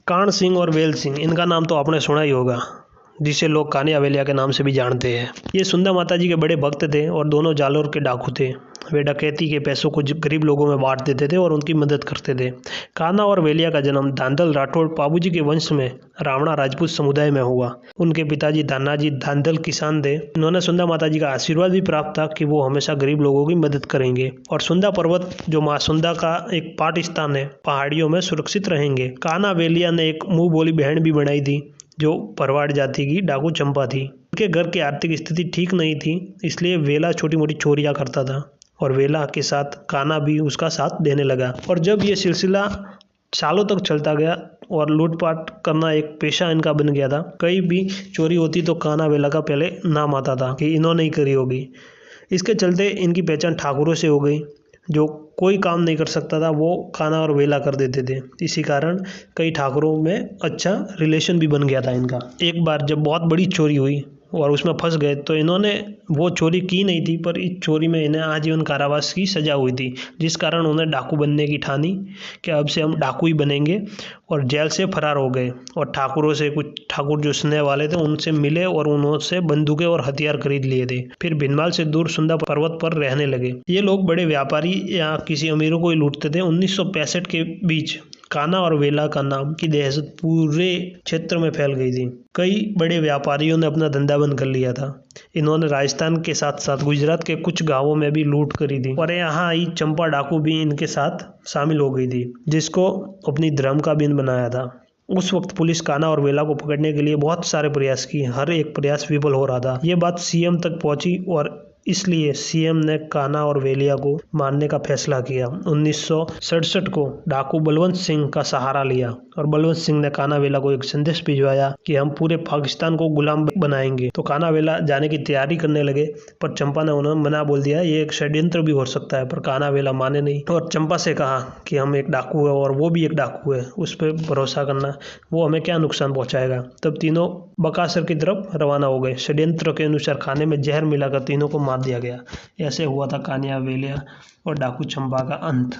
कान सिंह और वेल सिंह, इनका नाम तो आपने सुना ही होगा, जिसे लोग कान्या वेलिया के नाम से भी जानते हैं। ये सुंदर माता जी के बड़े भक्त थे और दोनों जालौर के डाकू थे। वे डकैती के पैसों को गरीब लोगों में बांट देते थे और उनकी मदद करते थे। कान्हा और वेलिया का जन्म धांधल राठौड़ पाबूजी के वंश में रावणा राजपूत समुदाय में हुआ। उनके पिताजी धानाजी धांधल किसान थे। इन्होंने सुंदर माता जी का आशीर्वाद भी प्राप्त था कि वो हमेशा गरीब लोगों की मदद करेंगे और सुंदर पर्वत, जो माँ सुंदर का एक पाठ स्थान है, पहाड़ियों में सुरक्षित रहेंगे। कान्हा वेलिया ने एक मुंह बोली बहन भी बनाई थी, जो भरवाड़ जाति की डाकू चंपा थी। उनके घर की आर्थिक स्थिति ठीक नहीं थी, इसलिए वेला छोटी मोटी चोरियां करता था और वेला के साथ कान्हा भी उसका साथ देने लगा। और जब ये सिलसिला सालों तक चलता गया और लूटपाट करना एक पेशा इनका बन गया था, कहीं भी चोरी होती तो कान्हा वेला का पहले नाम आता था कि इन्होंने ही करी होगी। इसके चलते इनकी पहचान ठाकुरों से हो गई। जो कोई काम नहीं कर सकता था वो कान्हा और वेला कर देते थे। इसी कारण कई ठाकुरों में अच्छा रिलेशन भी बन गया था इनका। एक बार जब बहुत बड़ी चोरी हुई और उसमें फंस गए तो इन्होंने वो चोरी की नहीं थी, पर इस चोरी में इन्हें आजीवन कारावास की सजा हुई थी, जिस कारण उन्हें डाकू बनने की ठानी कि अब से हम डाकू ही बनेंगे, और जेल से फरार हो गए। और ठाकुरों से, कुछ ठाकुर जो स्नेह वाले थे, उनसे मिले और उनसे बंदूकें और हथियार खरीद लिए थे। फिर भिनमाल से दूर सुंदर पर्वत पर रहने लगे। ये लोग बड़े व्यापारी या किसी अमीरों को ही लूटते थे। 1965 के बीच कान्हा और वेला का नाम की दहशत पूरे क्षेत्र में फैल गई थी। कई बड़े व्यापारियों ने अपना धंधा बंद कर लिया था। इन्होंने राजस्थान के साथ साथ गुजरात के कुछ गांवों में भी लूट करी थी और यहाँ आई चंपा डाकू भी इनके साथ शामिल हो गई थी, जिसको अपनी धर्म का बिंद बनाया था। उस वक्त पुलिस कान्हा और वेला को पकड़ने के लिए बहुत सारे प्रयास किए, हर एक प्रयास विफल हो रहा था। ये बात सीएम तक पहुंची और इसलिए सीएम ने कान्हा और वेलिया को मारने का फैसला किया। 1967 को डाकू बलवंत सिंह का सहारा लिया और बलवंत सिंह ने कान्हा वेला को एक संदेश भिजवाया कि हम पूरे पाकिस्तान को गुलाम बनाएंगे। तो कान्हा वेला जाने की तैयारी करने लगे, पर चंपा ने उन्हें मना बोल दिया, ये एक षड्यंत्र भी हो सकता है। पर कान्हा वेला माने नहीं और चंपा से कहा कि हम एक डाकू है और वो भी एक डाकू है, उस पर भरोसा करना, वो हमें क्या नुकसान पहुंचाएगा। तब तीनों बकासर की तरफ रवाना हो गए। षड्यंत्र के अनुसार खाने में जहर मिलाकर तीनों को मार दिया गया। ऐसे हुआ था कान्हा वेलिया और डाकू चंपा का अंत।